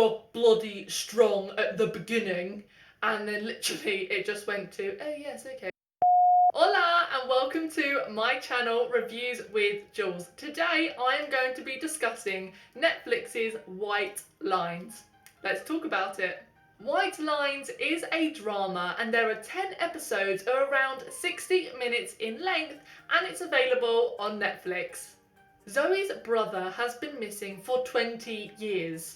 so bloody strong at the beginning, and then literally it just went to, oh yes, okay. Hola and welcome to my channel, Reviews with Jules. Today I am going to be discussing Netflix's White Lines. Let's talk about it. White Lines is a drama and there are 10 episodes of around 60 minutes in length and it's available on Netflix. Zoe's brother has been missing for 20 years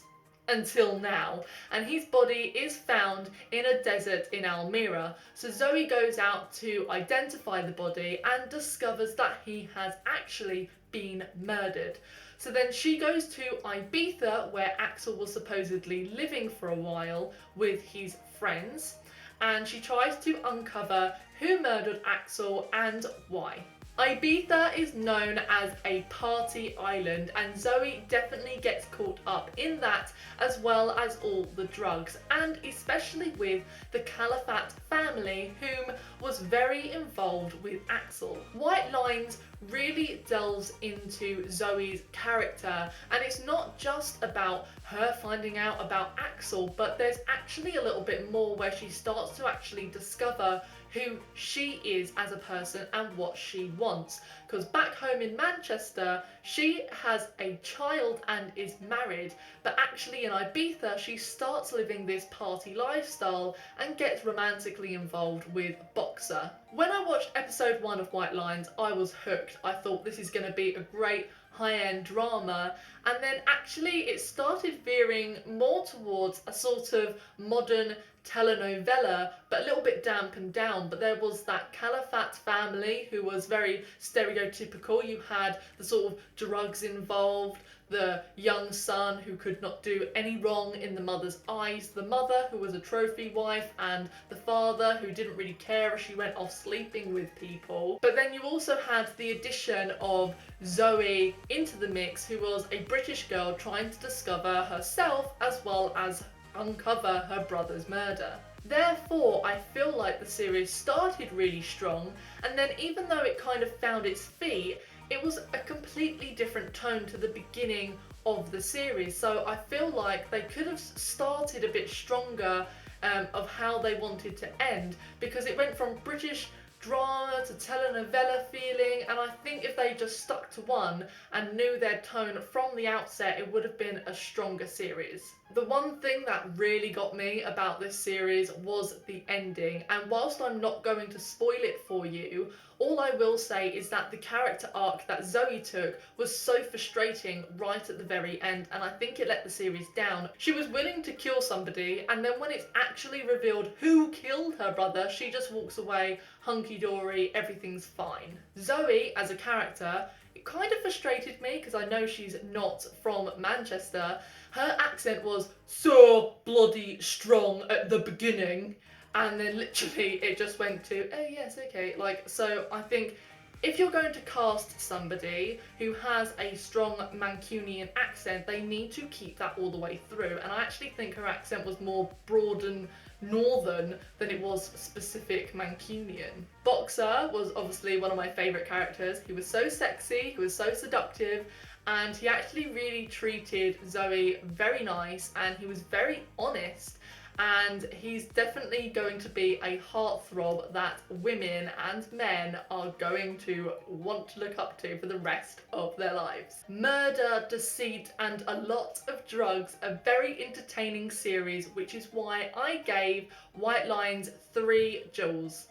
until now, and his body is found in a desert in Almira. So Zoe goes out to identify the body and discovers that he has actually been murdered. So then she goes to Ibiza, where Axel was supposedly living for a while with his friends, and she tries to uncover who murdered Axel and why. Ibiza is known as a party island and Zoe definitely gets caught up in that, as well as all the drugs, and especially with the Califat family, whom was very involved with Axel. White Lines really delves into Zoe's character, and it's not just about her finding out about Axel, but there's actually a little bit more where she starts to actually discover who she is as a person and what she wants. Because back home in Manchester, she has a child and is married, but actually in Ibiza, she starts living this party lifestyle and gets romantically involved with Boxer. When I watched episode 1 of White Lines, I was hooked. I thought this is going to be a great high-end drama, and then actually it started veering more towards a sort of modern telenovela, but a little bit dampened down. But there was that Califat family who was very stereotypical. You had the sort of drugs involved, the young son who could not do any wrong in the mother's eyes, the mother who was a trophy wife, and the father who didn't really care if she went off sleeping with people. But then you also had the addition of Zoe into the mix, who was a British girl trying to discover herself as well as uncover her brother's murder. Therefore, I feel like the series started really strong, and then even though it kind of found its feet, it was a completely different tone to the beginning of the series. So I feel like they could have started a bit stronger of how they wanted to end, because it went from British drama to telenovela feeling, and I think if they just stuck to one and knew their tone from the outset, it would have been a stronger series. The one thing that really got me about this series was the ending, and whilst I'm not going to spoil it for you, all I will say is that the character arc that Zoe took was so frustrating right at the very end, and I think it let the series down. She was willing to kill somebody, and then when it's actually revealed who killed her brother, she just walks away hunky-dory, everything's fine. Zoe, as a character, it kind of frustrated me because I know she's not from Manchester. Her accent was so bloody strong at the beginning, and then literally it just went to, oh yes, okay. Like, so I think if you're going to cast somebody who has a strong Mancunian accent, they need to keep that all the way through. And I actually think her accent was more broad and northern than it was specific Mancunian. Boxer was obviously one of my favourite characters. He was so sexy, he was so seductive, and he actually really treated Zoe very nice, and he was very honest. And he's definitely going to be a heartthrob that women and men are going to want to look up to for the rest of their lives. Murder, deceit, and a lot of drugs, a very entertaining series, which is why I gave White Lines 3 Jules.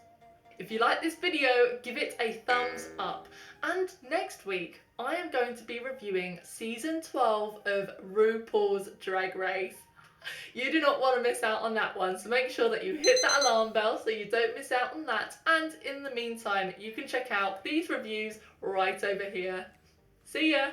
If you like this video, give it a thumbs up. And next week, I am going to be reviewing season 12 of RuPaul's Drag Race. You do not want to miss out on that one, so make sure that you hit that alarm bell so you don't miss out on that. And in the meantime, you can check out these reviews right over here. See ya!